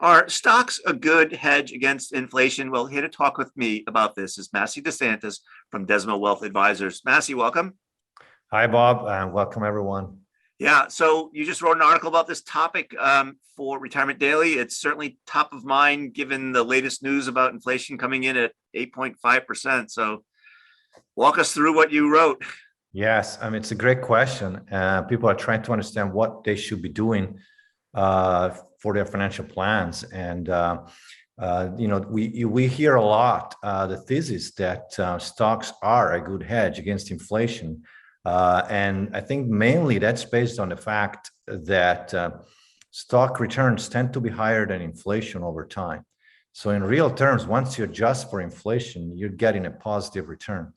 Are stocks a good hedge against inflation? Well, here to talk with me about this is Massi De Santis from Desmo Wealth Advisors. Massi, welcome. Hi, Bob, and welcome everyone. Yeah, so you just wrote an article about this topic for Retirement Daily. It's certainly top of mind given the latest news about inflation coming in at 8.5%. So walk us through what you wrote. Yes, I mean, it's a great question. People are trying to understand what they should be doing for their financial plans. And, we hear a lot the thesis that stocks are a good hedge against inflation. And I think mainly that's based on the fact that stock returns tend to be higher than inflation over time. So in real terms, once you adjust for inflation, you're getting a positive return.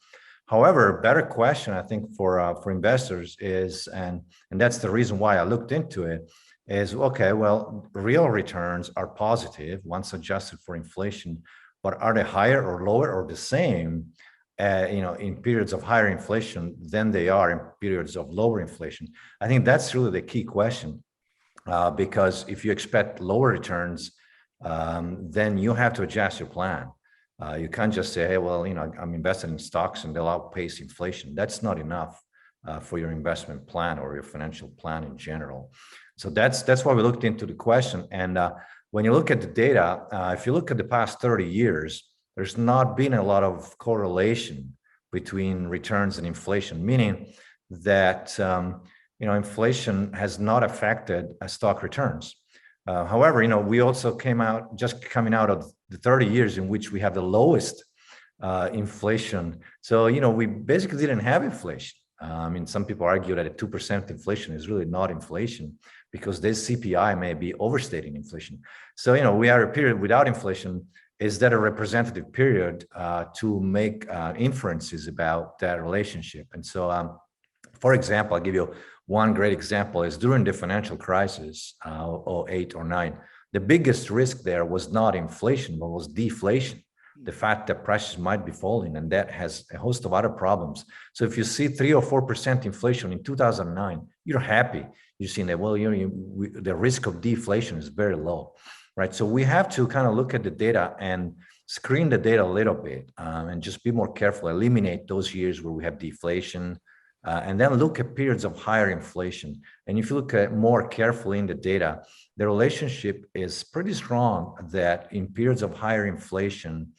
However, a better question, I think, for investors is, and that's the reason why I looked into it, is okay, well, real returns are positive once adjusted for inflation, but are they higher or lower or the same, in periods of higher inflation than they are in periods of lower inflation? I think that's really the key question, because if you expect lower returns, then you have to adjust your plan. You can't just say, hey, well, I'm invested in stocks and they'll outpace inflation. That's not enough for your investment plan or your financial plan in general. So that's why we looked into the question. And when you look at the data, if you look at the past 30 years, there's not been a lot of correlation between returns and inflation, meaning that inflation has not affected stock returns. However, we also coming out of the 30 years in which we have the lowest inflation. So, we basically didn't have inflation. I mean, some people argue that a 2% inflation is really not inflation because this CPI may be overstating inflation. So, we are a period without inflation. Is that a representative period to make inferences about that relationship? And so, for example, I'll give you one great example is during the financial crisis, 08 or 09, the biggest risk there was not inflation, but was deflation. The fact that prices might be falling, and that has a host of other problems. So if you see 3 or 4% inflation in 2009, you're happy. You're seeing that, well, the risk of deflation is very low, right? So we have to kind of look at the data and screen the data a little bit, and just be more careful, eliminate those years where we have deflation, and then look at periods of higher inflation. And if you look at more carefully in the data, the relationship is pretty strong that in periods of higher inflation,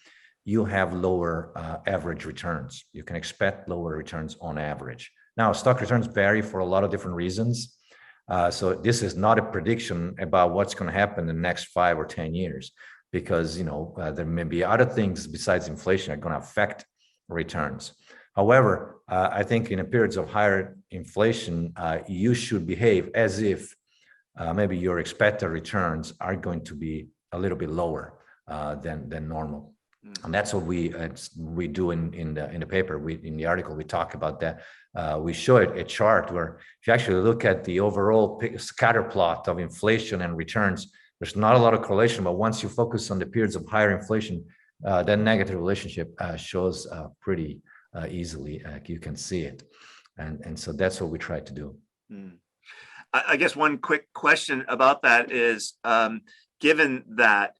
you have lower average returns. You can expect lower returns on average. Now, stock returns vary for a lot of different reasons. So this is not a prediction about what's going to happen in the next 5 or 10 years, because there may be other things besides inflation that are going to affect returns. However, I think in periods of higher inflation, you should behave as if maybe your expected returns are going to be a little bit lower than normal. And that's what we do in the paper. In the article, we talk about that. We show a chart where if you actually look at the overall scatter plot of inflation and returns, there's not a lot of correlation. But once you focus on the periods of higher inflation, that negative relationship shows pretty easily. You can see it. And so that's what we try to do. I guess one quick question about that is, given that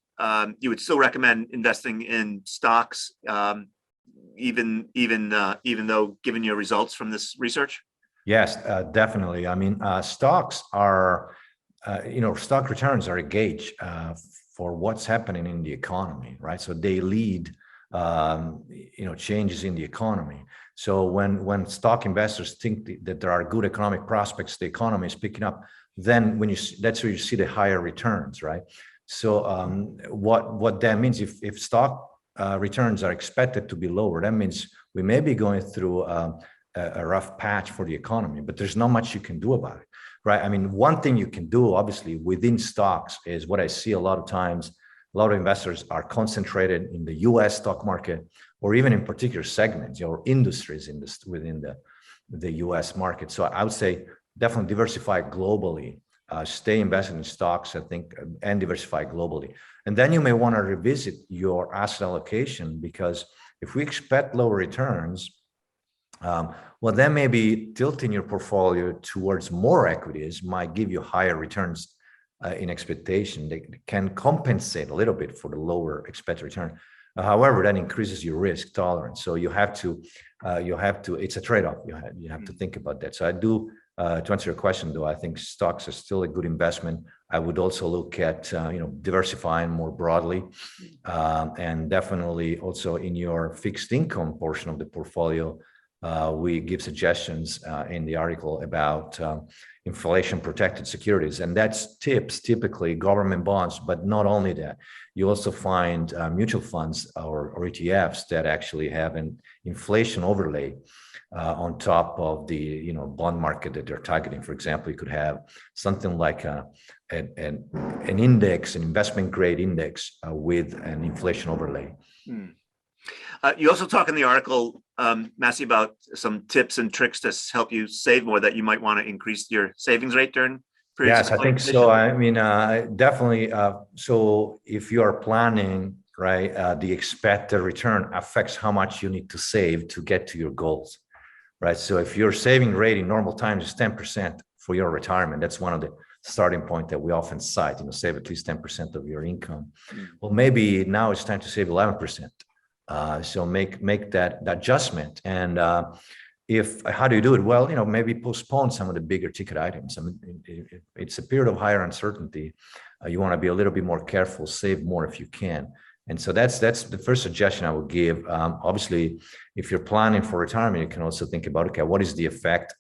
you would still recommend investing in stocks, even though given your results from this research? Yes, definitely. I mean, stocks are, stock returns are a gauge for what's happening in the economy, right? So they lead, changes in the economy. So when stock investors think that there are good economic prospects, the economy is picking up, then that's where you see the higher returns, right? So what that means, if stock returns are expected to be lower, that means we may be going through a rough patch for the economy, but there's not much you can do about it, right? I mean, one thing you can do, obviously, within stocks is what I see a lot of times. A lot of investors are concentrated in the U.S. stock market, or even in particular segments or industries within the U.S. market. So I would say definitely diversify globally. Stay invested in stocks, I think, and diversify globally. And then you may want to revisit your asset allocation, because if we expect lower returns, well, then maybe tilting your portfolio towards more equities might give you higher returns in expectation, they can compensate a little bit for the lower expected return. However, that increases your risk tolerance. So you have to, it's a trade-off. You have to think about that. So I do, to answer your question, though, I think stocks are still a good investment. I would also look at, diversifying more broadly, and definitely also in your fixed income portion of the portfolio. We give suggestions in the article about inflation protected securities, and that's typically government bonds, but not only that. You also find mutual funds or ETFs that actually have an inflation overlay on top of the bond market that they're targeting. For example, you could have something like an index, an investment grade index with an inflation overlay. You also talk in the article, Massi, about some tips and tricks to help you save more, that you might want to increase your savings rate during periods. Yes, I think so. I mean, definitely. So if you are planning, right, the expected return affects how much you need to save to get to your goals, right? So if your saving rate in normal times is 10% for your retirement, that's one of the starting point that we often cite, save at least 10% of your income. Well, maybe now it's time to save 11%. So make that adjustment. And how do you do it? Well, maybe postpone some of the bigger ticket items. I mean, it's a period of higher uncertainty. You want to be a little bit more careful, save more if you can. And so that's the first suggestion I would give. Obviously, if you're planning for retirement, you can also think about, okay, what is the effect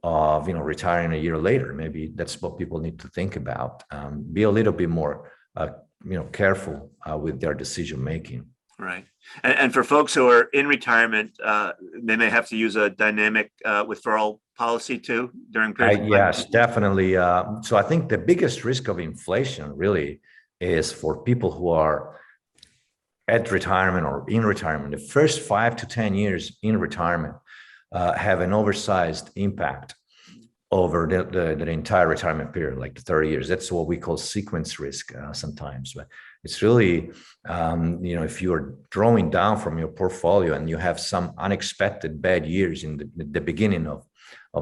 of retiring a year later? Maybe that's what people need to think about. Be a little bit more careful with their decision making. Right. And for folks who are in retirement, they may have to use a dynamic withdrawal policy too during periods. Yes, definitely. So I think the biggest risk of inflation really is for people who are at retirement or in retirement. The first 5 to 10 years in retirement have an oversized impact over the entire retirement period, like 30 years. That's what we call sequence risk sometimes. But it's really, if you're drawing down from your portfolio and you have some unexpected bad years in the beginning of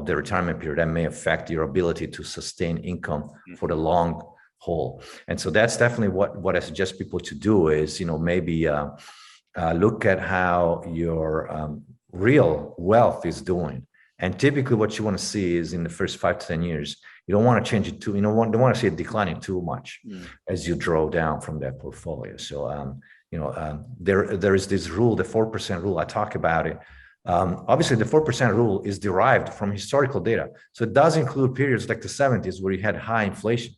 the retirement period, that may affect your ability to sustain income for the long haul. And so that's definitely what I suggest people to do is, maybe look at how your real wealth is doing. And typically what you want to see is in the first 5 to 10 years, you don't want to change it don't want to see it declining too much as you draw down from that portfolio. So, there is this rule, the 4% rule. I talk about it. Obviously, the 4% rule is derived from historical data. So it does include periods like the 70s where you had high inflation.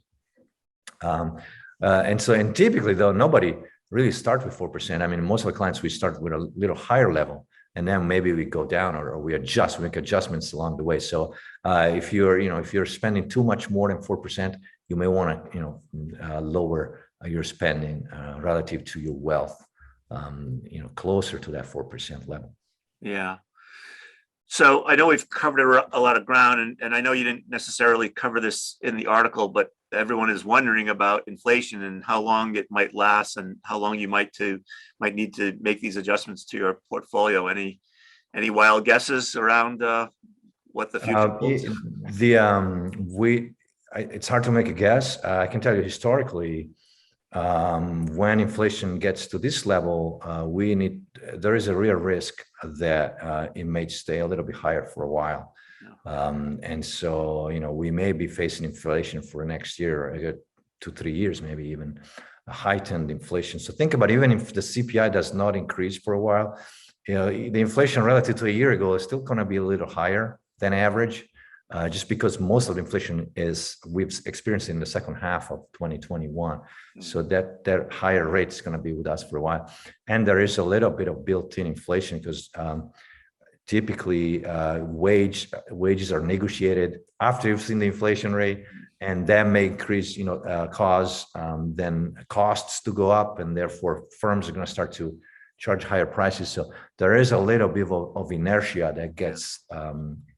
And typically, though, nobody really starts with 4%. I mean, most of the clients, we start with a little higher level. And then maybe we go down or we make adjustments along the way. So if you're spending too much more than 4%, you may want to lower your spending relative to your wealth, closer to that 4% level. Yeah. So I know we've covered a lot of ground, and I know you didn't necessarily cover this in the article, but everyone is wondering about inflation and how long it might last and how long you might need to make these adjustments to your portfolio. Any wild guesses around what the future holds? It's hard to make a guess. I can tell you historically, when inflation gets to this level, there is a real risk that it may stay a little bit higher for a while. And so, we may be facing inflation for next year, 2-3 years, maybe even a heightened inflation. So think about, even if the CPI does not increase for a while, the inflation relative to a year ago is still going to be a little higher than average. Just because most of the inflation we've experienced in the second half of 2021. So that higher rate is going to be with us for a while. And there is a little bit of built-in inflation because typically wages are negotiated after you've seen the inflation rate, and that may increase, cause then costs to go up, and therefore firms are going to start to charge higher prices. So there is a little bit of inertia that gets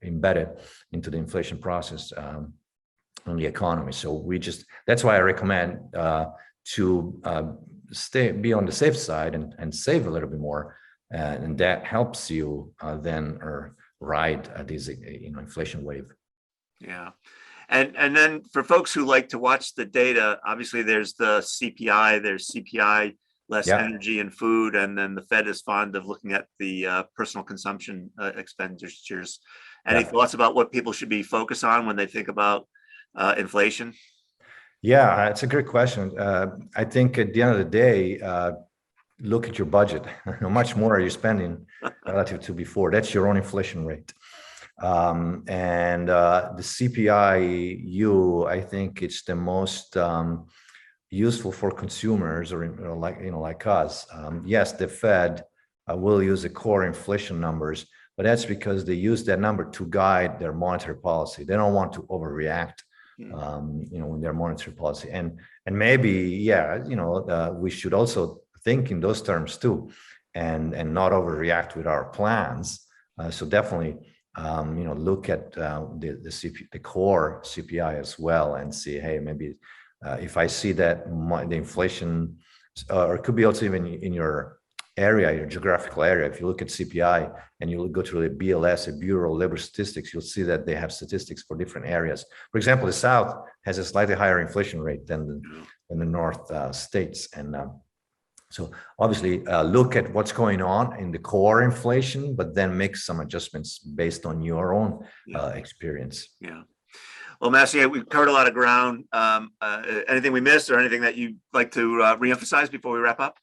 embedded into the inflation process on the economy. So that's why I recommend to be on the safe side and save a little bit more, and that helps you then ride this inflation wave. Yeah. And then for folks who like to watch the data, obviously there's the CPI, there's CPI, less Yeah. energy and food, and then the Fed is fond of looking at the personal consumption expenditures. Any Yeah. thoughts about what people should be focused on when they think about inflation? Yeah, it's a great question. I think at the end of the day, look at your budget. How much more are you spending relative to before? That's your own inflation rate. And the CPI-U, I think it's the most useful for consumers or like us. Yes, the Fed will use the core inflation numbers, but that's because they use that number to guide their monetary policy. They don't want to overreact, in their monetary policy. And maybe, we should also think in those terms too, and not overreact with our plans. So definitely, look at the core CPI as well and see, hey, maybe if I see that the inflation, or it could be also even in your area, your geographical area, if you look at CPI and you go to the BLS, the Bureau of Labor Statistics, you'll see that they have statistics for different areas. For example, the South has a slightly higher inflation rate than the North states. And so obviously look at what's going on in the core inflation, but then make some adjustments based on your own experience. Yeah. Well, Massi, we've covered a lot of ground. Anything we missed or anything that you'd like to reemphasize before we wrap up?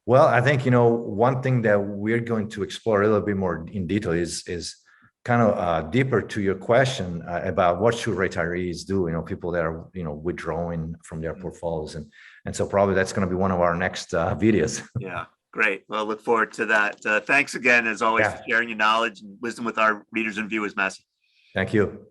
Well, I think, one thing that we're going to explore a little bit more in detail is kind of deeper to your question about what should retirees do, people that are, withdrawing from their portfolios. And so probably that's going to be one of our next videos. Yeah, great. Well, look forward to that. Thanks again, as always, for sharing your knowledge and wisdom with our readers and viewers, Massi. Thank you.